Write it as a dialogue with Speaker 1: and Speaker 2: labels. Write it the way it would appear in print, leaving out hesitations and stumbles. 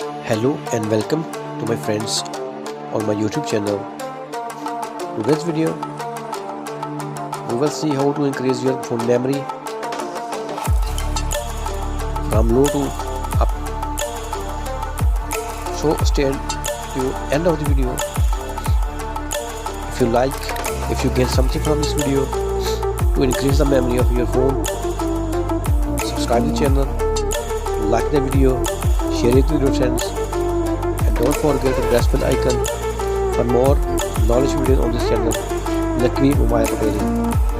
Speaker 1: Hello and welcome to my friends on my YouTube channel. Today's video we will see how to increase your phone memory from low to up. So stay to end of the video. If you get something from this video to increase the memory of your phone, subscribe the channel, like the video, share it with your friends, and don't forget to press bell icon for more knowledge videos on this channel. Lakvi Mobile Repairing.